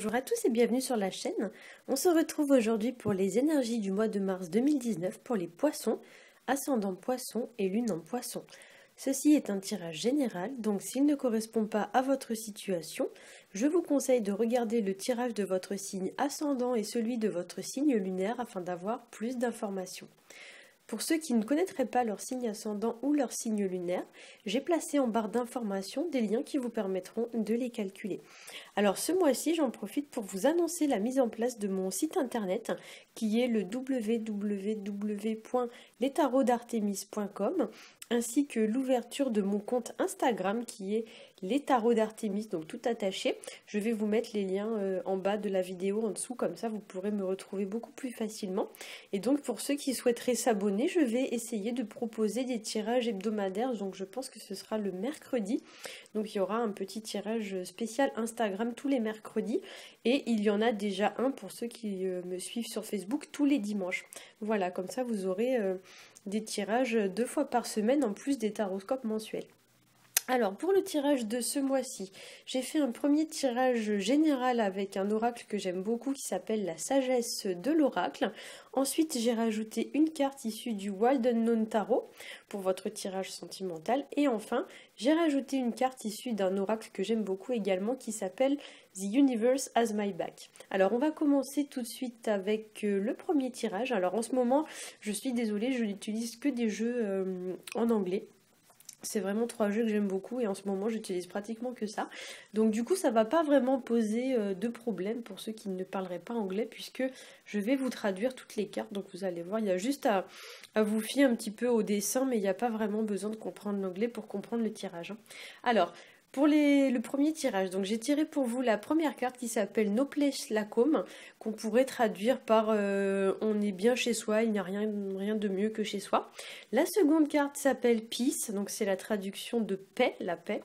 Bonjour à tous et bienvenue sur la chaîne. On se retrouve aujourd'hui pour les énergies du mois de mars 2019 pour les poissons, ascendant poisson et lune en poisson. Ceci est un tirage général, donc s'il ne correspond pas à votre situation, je vous conseille de regarder le tirage de votre signe ascendant et celui de votre signe lunaire afin d'avoir plus d'informations. Pour ceux qui ne connaîtraient pas leur signe ascendant ou leur signe lunaire, j'ai placé en barre d'informations des liens qui vous permettront de les calculer. Alors ce mois-ci, j'en profite pour vous annoncer la mise en place de mon site internet qui est le www.letarodartemis.com ainsi que l'ouverture de mon compte Instagram qui est les tarots d'Artémis, donc tout attaché. Je vais vous mettre les liens en bas de la vidéo en dessous, comme ça vous pourrez me retrouver beaucoup plus facilement. Et donc pour ceux qui souhaiteraient s'abonner, je vais essayer de proposer des tirages hebdomadaires, donc je pense que ce sera le mercredi. Donc il y aura un petit tirage spécial Instagram tous les mercredis et il y en a déjà un pour ceux qui me suivent sur Facebook tous les dimanches. Voilà, comme ça vous aurez des tirages 2 fois par semaine en plus des taroscopes mensuels. Alors pour le tirage de ce mois-ci, j'ai fait un premier tirage général avec un oracle que j'aime beaucoup qui s'appelle la sagesse de l'oracle. Ensuite j'ai rajouté une carte issue du Wild Unknown Tarot pour votre tirage sentimental. Et enfin j'ai rajouté une carte issue d'un oracle que j'aime beaucoup également qui s'appelle The Universe Has My Back. Alors on va commencer tout de suite avec le premier tirage. Alors en ce moment je suis désolée, je n'utilise que des jeux en anglais. C'est vraiment 3 jeux que j'aime beaucoup et en ce moment j'utilise pratiquement que ça. Donc du coup ça va pas vraiment poser de problème pour ceux qui ne parleraient pas anglais puisque je vais vous traduire toutes les cartes. Donc vous allez voir, il y a juste à vous fier un petit peu au dessin mais il n'y a pas vraiment besoin de comprendre l'anglais pour comprendre le tirage. Alors pour le premier tirage, donc j'ai tiré pour vous la première carte qui s'appelle No Place Like Home, qu'on pourrait traduire par on est bien chez soi, il n'y a rien de mieux que chez soi. La seconde carte s'appelle Peace, donc c'est la traduction de paix, la paix.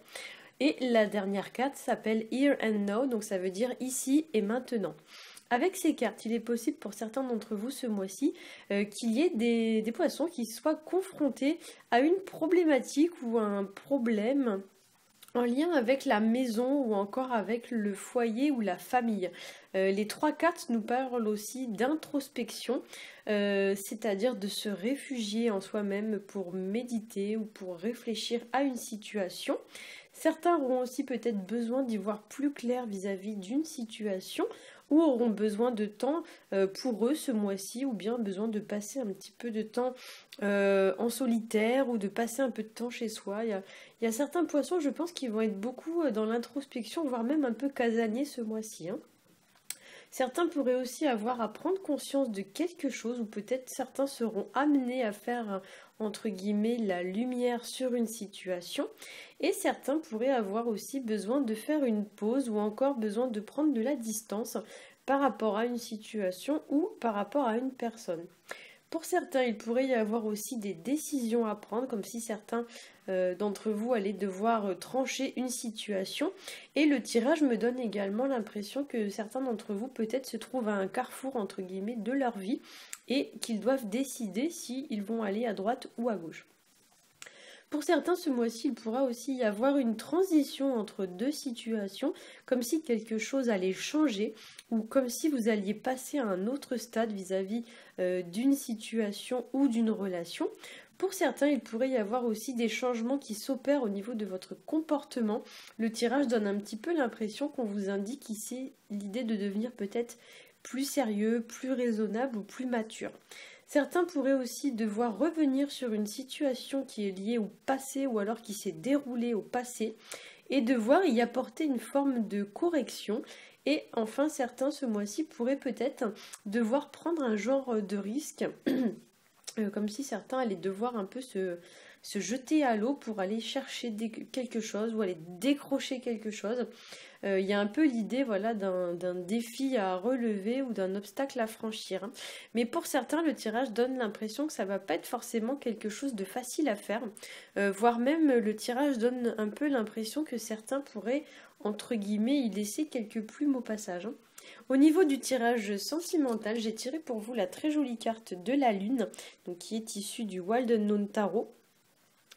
Et la dernière carte s'appelle Here and Now, donc ça veut dire ici et maintenant. Avec ces cartes, il est possible pour certains d'entre vous ce mois-ci qu'il y ait des poissons qui soient confrontés à une problématique ou à un problème en lien avec la maison ou encore avec le foyer ou la famille. Les 3 cartes nous parlent aussi d'introspection, c'est-à-dire de se réfugier en soi-même pour méditer ou pour réfléchir à une situation. Certains auront aussi peut-être besoin d'y voir plus clair vis-à-vis d'une situation ou auront besoin de temps pour eux ce mois-ci ou bien besoin de passer un petit peu de temps en solitaire ou de passer un peu de temps chez soi. Il y a certains poissons, je pense, qui vont être beaucoup dans l'introspection, voire même un peu casaniers ce mois-ci. Certains pourraient aussi avoir à prendre conscience de quelque chose ou peut-être certains seront amenés à faire entre guillemets la lumière sur une situation et certains pourraient avoir aussi besoin de faire une pause ou encore besoin de prendre de la distance par rapport à une situation ou par rapport à une personne. Pour certains, il pourrait y avoir aussi des décisions à prendre, comme si certains d'entre vous allaient devoir trancher une situation. Et le tirage me donne également l'impression que certains d'entre vous peut-être se trouvent à un carrefour entre guillemets de leur vie et qu'ils doivent décider s'ils vont aller à droite ou à gauche. Pour certains, ce mois-ci, il pourra aussi y avoir une transition entre 2 situations, comme si quelque chose allait changer ou comme si vous alliez passer à un autre stade vis-à-vis d'une situation ou d'une relation. Pour certains, il pourrait y avoir aussi des changements qui s'opèrent au niveau de votre comportement. Le tirage donne un petit peu l'impression qu'on vous indique ici l'idée de devenir peut-être plus sérieux, plus raisonnable ou plus mature. Certains pourraient aussi devoir revenir sur une situation qui est liée au passé ou alors qui s'est déroulée au passé et devoir y apporter une forme de correction. Et enfin, certains ce mois-ci pourraient peut-être devoir prendre un genre de risque, comme si certains allaient devoir un peu se jeter à l'eau pour aller chercher quelque chose ou aller décrocher quelque chose. Il y a un peu l'idée voilà, d'un défi à relever ou d'un obstacle à franchir. Mais pour certains, le tirage donne l'impression que ça ne va pas être forcément quelque chose de facile à faire. Voire même le tirage donne un peu l'impression que certains pourraient, entre guillemets, y laisser quelques plumes au passage. Au niveau du tirage sentimental, j'ai tiré pour vous la très jolie carte de la lune, donc qui est issue du Wild Unknown Tarot.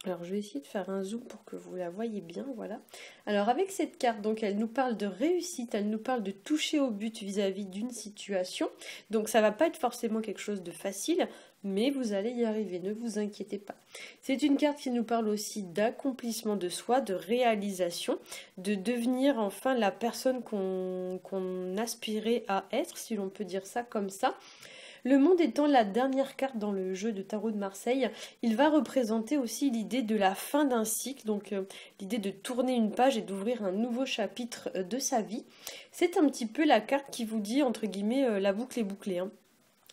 Alors je vais essayer de faire un zoom pour que vous la voyez bien, voilà. Alors avec cette carte, donc elle nous parle de réussite, elle nous parle de toucher au but vis-à-vis d'une situation. Donc ça va pas être forcément quelque chose de facile, mais vous allez y arriver, ne vous inquiétez pas. C'est une carte qui nous parle aussi d'accomplissement de soi, de réalisation, de devenir enfin la personne qu'on aspirait à être, si l'on peut dire ça comme ça. Le monde étant la dernière carte dans le jeu de tarot de Marseille, il va représenter aussi l'idée de la fin d'un cycle, donc l'idée de tourner une page et d'ouvrir un nouveau chapitre de sa vie. C'est un petit peu la carte qui vous dit, entre guillemets, la boucle est bouclée, hein.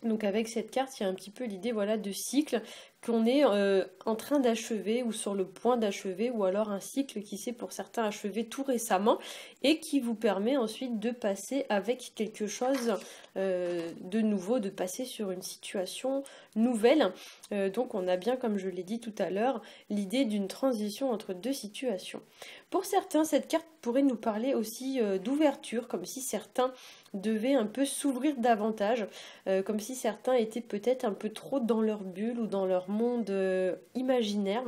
Donc avec cette carte, il y a un petit peu l'idée voilà, de cycle qu'on est en train d'achever ou sur le point d'achever, ou alors un cycle qui s'est pour certains achevé tout récemment et qui vous permet ensuite de passer avec quelque chose de nouveau, de passer sur une situation nouvelle. Donc on a bien, comme je l'ai dit tout à l'heure, l'idée d'une transition entre deux situations. Pour certains, cette carte pourrait nous parler aussi d'ouverture, comme si certains devaient un peu s'ouvrir davantage, comme si certains étaient peut-être un peu trop dans leur bulle ou dans leur monde imaginaire.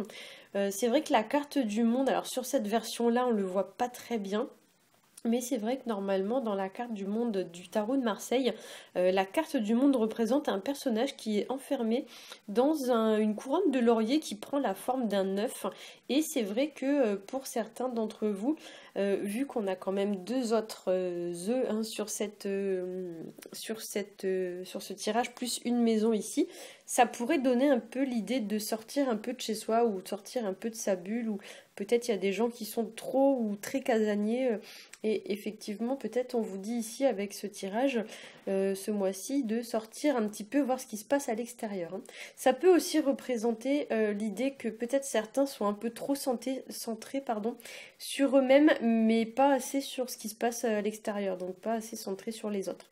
C'est vrai que la carte du monde, alors sur cette version-là, on ne le voit pas très bien. Mais c'est vrai que normalement, dans la carte du monde du tarot de Marseille, la carte du monde représente un personnage qui est enfermé dans une couronne de laurier qui prend la forme d'un œuf. Et c'est vrai que pour certains d'entre vous, vu qu'on a quand même deux autres œufs hein, sur ce tirage, plus une maison ici, ça pourrait donner un peu l'idée de sortir un peu de chez soi ou de sortir un peu de sa bulle, ou peut-être il y a des gens qui sont trop ou très casaniers. Et effectivement, peut-être on vous dit ici avec ce tirage, ce mois-ci, de sortir un petit peu, voir ce qui se passe à l'extérieur, hein. Ça peut aussi représenter l'idée que peut-être certains sont un peu trop centrés sur eux-mêmes, mais pas assez sur ce qui se passe à l'extérieur, donc pas assez centrés sur les autres.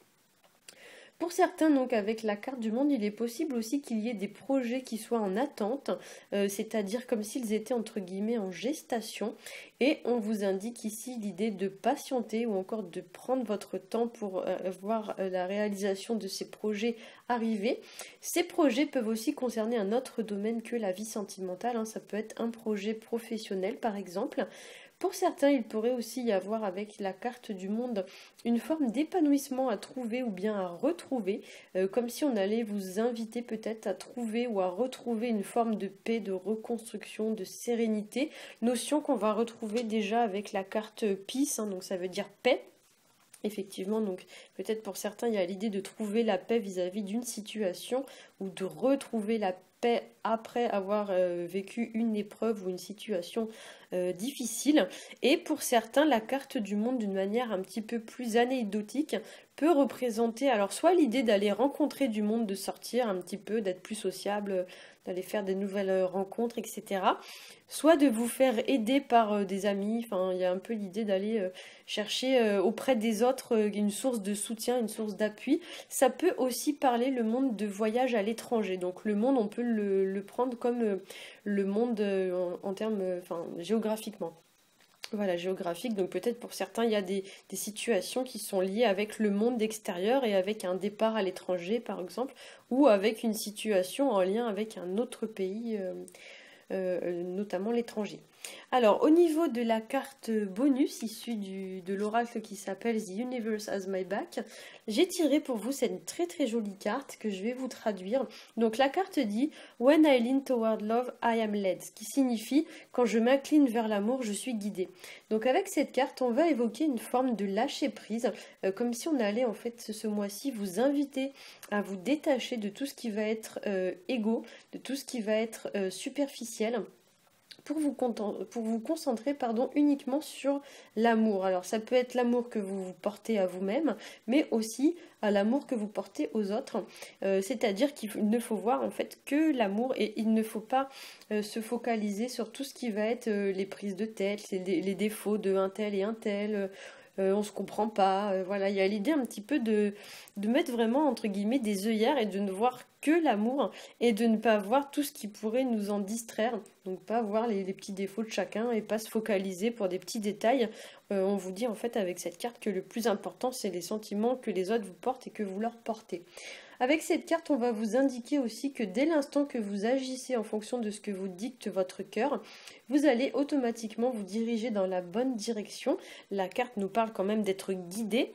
Pour certains, donc avec la carte du monde, il est possible aussi qu'il y ait des projets qui soient en attente, c'est-à-dire comme s'ils étaient entre guillemets en gestation, et on vous indique ici l'idée de patienter ou encore de prendre votre temps pour voir la réalisation de ces projets arriver. Ces projets peuvent aussi concerner un autre domaine que la vie sentimentale, hein. Ça peut être un projet professionnel par exemple. Pour certains, il pourrait aussi y avoir avec la carte du monde une forme d'épanouissement à trouver ou bien à retrouver, comme si on allait vous inviter peut-être à trouver ou à retrouver une forme de paix, de reconstruction, de sérénité, notion qu'on va retrouver déjà avec la carte Peace, hein, donc ça veut dire paix. Effectivement, donc peut-être pour certains, il y a l'idée de trouver la paix vis-à-vis d'une situation ou de retrouver la paix après avoir vécu une épreuve ou une situation difficile. Et pour certains, la carte du monde d'une manière un petit peu plus anecdotique peut représenter alors soit l'idée d'aller rencontrer du monde, de sortir un petit peu, d'être plus sociable, d'aller faire des nouvelles rencontres, etc. Soit de vous faire aider par des amis, enfin il y a un peu l'idée d'aller chercher auprès des autres une source de soutien, une source d'appui. Ça peut aussi parler le monde de voyage à l'étranger. Donc le monde, on peut le prendre comme le monde en termes géographiquement. Voilà, géographique. Donc peut-être pour certains, il y a des situations qui sont liées avec le monde extérieur et avec un départ à l'étranger, par exemple, ou avec une situation en lien avec un autre pays, notamment l'étranger. Alors, au niveau de la carte bonus issue de l'oracle qui s'appelle The Universe Has My Back, j'ai tiré pour vous cette très très jolie carte que je vais vous traduire. Donc la carte dit When I lean toward love, I am led, ce qui signifie quand je m'incline vers l'amour, je suis guidée. Donc avec cette carte, on va évoquer une forme de lâcher prise, comme si on allait en fait ce mois-ci vous inviter à vous détacher de tout ce qui va être égo, de tout ce qui va être superficiel, pour vous concentrer uniquement sur l'amour. Alors ça peut être l'amour que vous portez à vous-même, mais aussi à l'amour que vous portez aux autres. C'est-à-dire qu'il ne faut voir en fait que l'amour, et il ne faut pas se focaliser sur tout ce qui va être les prises de tête, les défauts de un tel et un tel. On se comprend pas, voilà, il y a l'idée un petit peu de mettre vraiment entre guillemets des œillères et de ne voir que l'amour et de ne pas voir tout ce qui pourrait nous en distraire. Donc pas voir les petits défauts de chacun et pas se focaliser pour des petits détails. On vous dit en fait avec cette carte que le plus important c'est les sentiments que les autres vous portent et que vous leur portez. Avec cette carte, on va vous indiquer aussi que dès l'instant que vous agissez en fonction de ce que vous dicte votre cœur, vous allez automatiquement vous diriger dans la bonne direction. La carte nous parle quand même d'être guidé.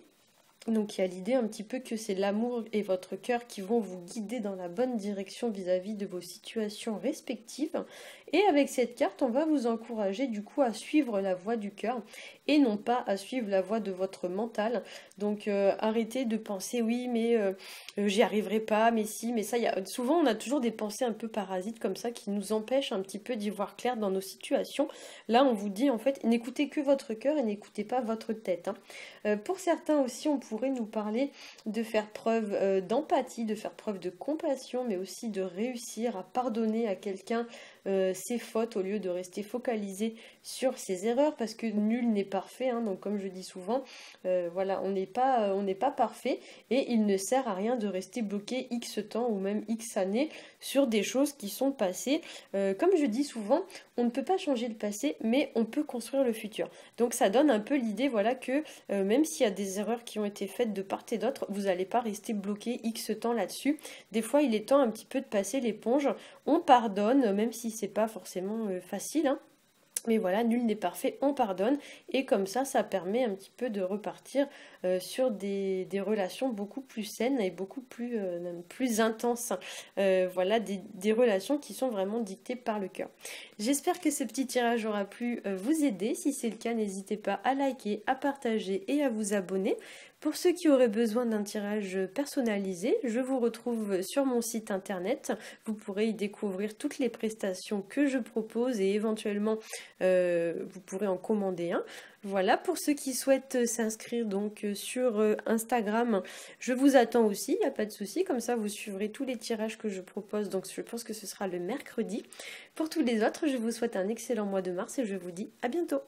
Donc il y a l'idée un petit peu que c'est l'amour et votre cœur qui vont vous guider dans la bonne direction vis-à-vis de vos situations respectives. Et avec cette carte, on va vous encourager du coup à suivre la voie du cœur et non pas à suivre la voie de votre mental. Donc arrêtez de penser oui mais j'y arriverai pas, mais si, mais ça. Souvent on a toujours des pensées un peu parasites comme ça qui nous empêchent un petit peu d'y voir clair dans nos situations. Là on vous dit en fait n'écoutez que votre cœur et n'écoutez pas votre tête. Pour certains aussi on pourrait nous parler de faire preuve d'empathie, de faire preuve de compassion, mais aussi de réussir à pardonner à quelqu'un ses fautes au lieu de rester focalisé sur ses erreurs, parce que nul n'est parfait, hein, donc comme je dis souvent, voilà, on n'est pas parfait et il ne sert à rien de rester bloqué X temps ou même X années sur des choses qui sont passées. Comme je dis souvent, on ne peut pas changer le passé, mais on peut construire le futur. Donc ça donne un peu l'idée, voilà, que même s'il y a des erreurs qui ont été faites de part et d'autre, vous n'allez pas rester bloqué X temps là-dessus. Des fois, il est temps un petit peu de passer l'éponge. On pardonne, même si c'est pas forcément facile, hein. Mais voilà, nul n'est parfait, on pardonne. Et comme ça permet un petit peu de repartir sur des relations beaucoup plus saines et beaucoup plus, même plus intenses. Voilà, des relations qui sont vraiment dictées par le cœur. J'espère que ce petit tirage aura pu vous aider. Si c'est le cas, n'hésitez pas à liker, à partager et à vous abonner. Pour ceux qui auraient besoin d'un tirage personnalisé, je vous retrouve sur mon site internet. Vous pourrez y découvrir toutes les prestations que je propose et éventuellement vous pourrez en commander un. Voilà, pour ceux qui souhaitent s'inscrire donc sur Instagram, je vous attends aussi, il n'y a pas de souci, comme ça vous suivrez tous les tirages que je propose, donc je pense que ce sera le mercredi. Pour tous les autres, je vous souhaite un excellent mois de mars et je vous dis à bientôt.